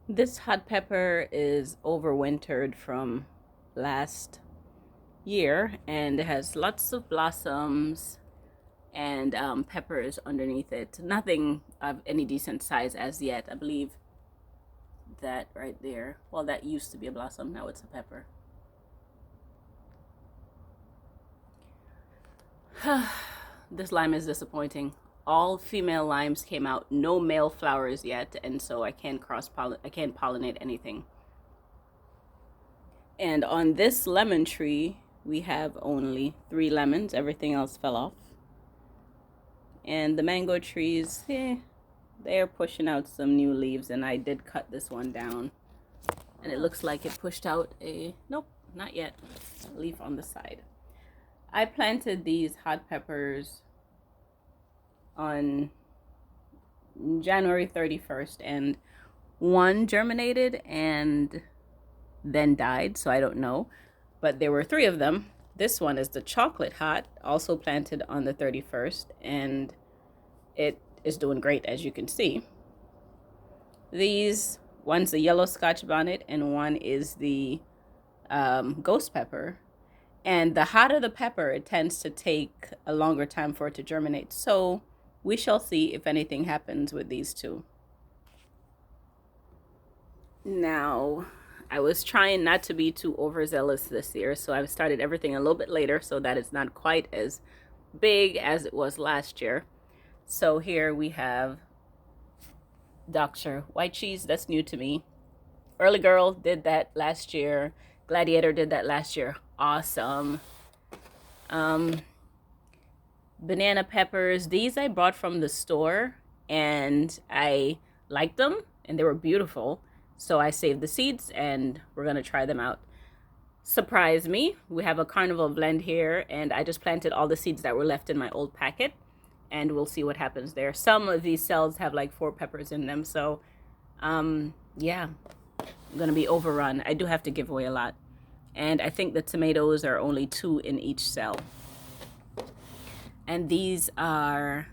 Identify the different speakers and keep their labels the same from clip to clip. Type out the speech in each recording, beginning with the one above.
Speaker 1: This hot pepper is overwintered from last year and it has lots of blossoms and peppers underneath it. Nothing of any decent size as yet. I believe that right there, well, that used to be a blossom, now it's a pepper. This lime is disappointing. All female limes came out, no male flowers yet, and so I can't pollinate anything. And on this lemon tree, we have only 3 lemons. Everything else fell off. And the mango trees, they're pushing out some new leaves, and I did cut this one down. And it looks like it pushed out nope, not yet, a leaf on the side. I planted these hot peppers on January 31st, and one germinated and then died, so I don't know. But there were 3 of them. This one is the chocolate hot, also planted on the 31st, and it is doing great, as you can see. These, one's the yellow Scotch bonnet, and one is the ghost pepper. And the hotter the pepper, it tends to take a longer time for it to germinate. So we shall see if anything happens with these 2. Now, I was trying not to be too overzealous this year, so I've started everything a little bit later so that it's not quite as big as it was last year. So here we have Dr. White Cheese, that's new to me. Early Girl did that last year. Gladiator did that last year. Awesome. Banana peppers. These I bought from the store and I liked them and they were beautiful. So I saved the seeds and we're going to try them out. Surprise me. We have a carnival blend here and I just planted all the seeds that were left in my old packet and we'll see what happens there. Some of these cells have like 4 peppers in them. So, yeah. I'm gonna be overrun. I do have to give away a lot. And I think the tomatoes are only 2 in each cell. And these are,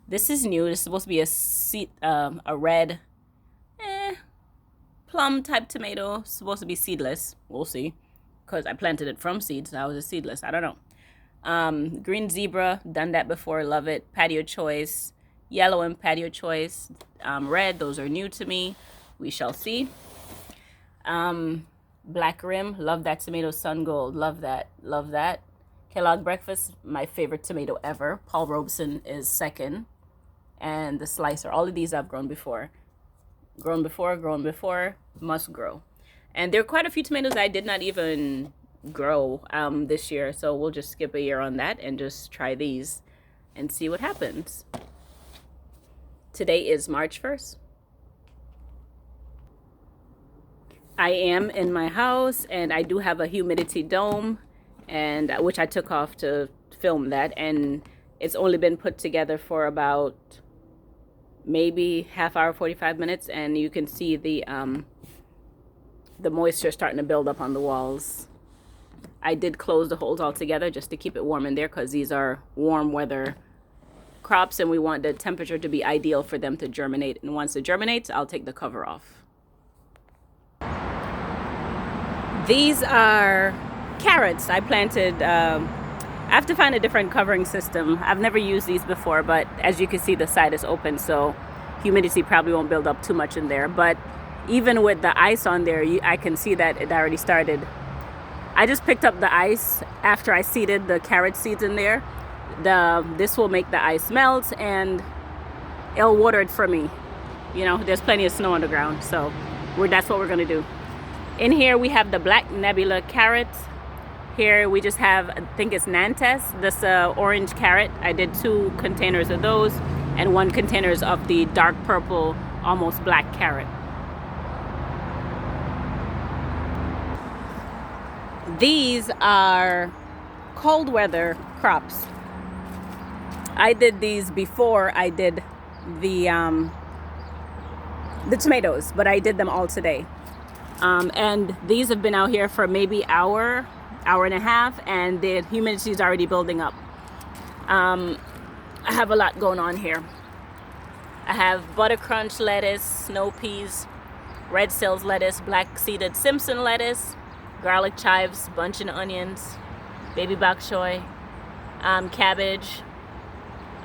Speaker 1: this is new. This is supposed to be a red plum type tomato. It's supposed to be seedless. We'll see. Because I planted it from seeds. So I was a seedless. I don't know. Green zebra, done that before. Love it. Patio choice. Yellow and patio choice. Red, those are new to me. We shall see. Black rim, love that tomato. Sun gold, love that, love that. Kellogg breakfast, my favorite tomato ever. Paul Robeson is second, and the slicer. All of these I've grown before, must grow. And there are quite a few tomatoes I did not even grow this year, so we'll just skip a year on that and just try these and see what happens. Today is March 1st. I am in my house and I do have a humidity dome, and which I took off to film that, and it's only been put together for about maybe half hour, 45 minutes, and you can see the moisture starting to build up on the walls. I did close the holes altogether just to keep it warm in there because these are warm weather crops and we want the temperature to be ideal for them to germinate, and once it germinates I'll take the cover off. These are carrots I planted. I have to find a different covering system. I've never used these before, but as you can see, the side is open, so humidity probably won't build up too much in there. But even with the ice on there, I can see that it already started. I just picked up the ice after I seeded the carrot seeds in there. This will make the ice melt and it'll water it for me. You know, there's plenty of snow on the ground, so that's what we're gonna do. In here we have the black nebula carrots. Here we just have, I think it's Nantes, this orange carrot. I did 2 containers of those and 1 container of the dark purple, almost black carrot. These are cold weather crops. I did these before I did the tomatoes, but I did them all today. And these have been out here for maybe hour and a half, and the humidity is already building up. I have a lot going on here. I have butter crunch lettuce, snow peas, red sales lettuce, black seeded Simpson lettuce, garlic chives, bunchen onions, baby bok choy, cabbage,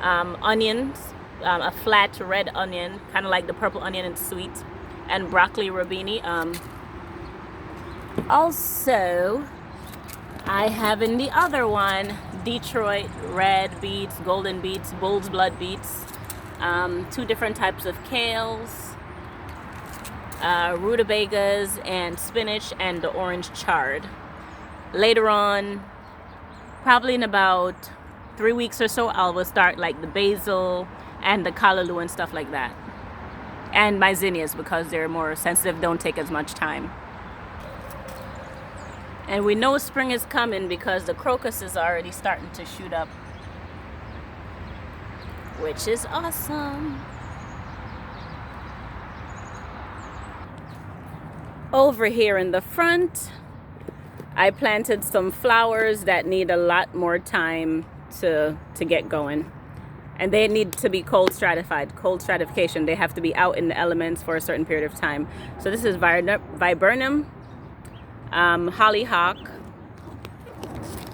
Speaker 1: onions, a flat red onion, kind of like the purple onion and sweet, and broccoli rabini. Also, I have in the other one Detroit red beets, golden beets, bull's blood beets, 2 different types of kales, rutabagas and spinach, and the orange chard. Later on, probably in about 3 weeks or so, I will start like the basil and the callaloo and stuff like that. And my zinnias, because they're more sensitive, don't take as much time. And we know spring is coming because the crocus is already starting to shoot up, which is awesome. Over here in the front, I planted some flowers that need a lot more time to get going. And they need to be cold stratified, cold stratification. They have to be out in the elements for a certain period of time. So this is viburnum, hollyhock,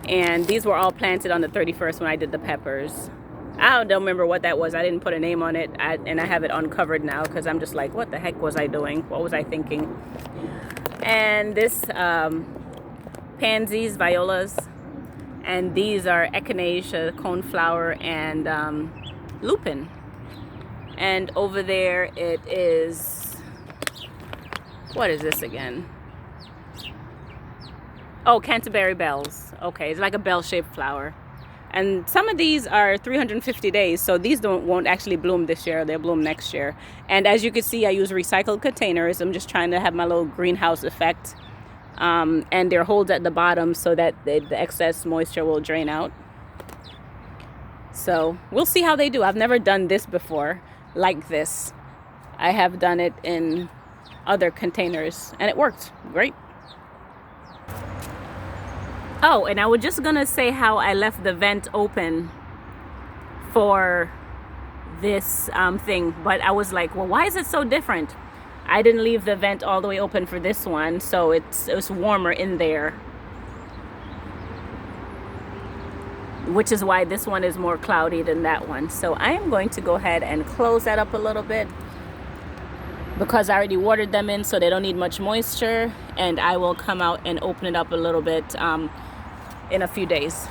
Speaker 1: and these were all planted on the 31st when I did the peppers. I don't remember what that was. I didn't put a name on it, and I have it uncovered now because I'm just like, what the heck was I doing? What was I thinking? And this pansies, violas, and these are echinacea, coneflower, and lupin. And over there it is, what is this again? Oh, Canterbury bells. Okay, it's like a bell-shaped flower. And some of these are 350 days, so these won't actually bloom this year. They'll bloom next year. And as you can see, I use recycled containers. I'm just trying to have my little greenhouse effect. And there are holes at the bottom so that the excess moisture will drain out. So we'll see how they do. I've never done this before like this. I have done it in other containers, and it worked great. Oh, and I was just gonna say how I left the vent open for this thing, but I was like, well, why is it so different? I didn't leave the vent all the way open for this one, so it was warmer in there, which is why this one is more cloudy than that one. So I am going to go ahead and close that up a little bit because I already watered them in, so they don't need much moisture, and I will come out and open it up a little bit in a few days.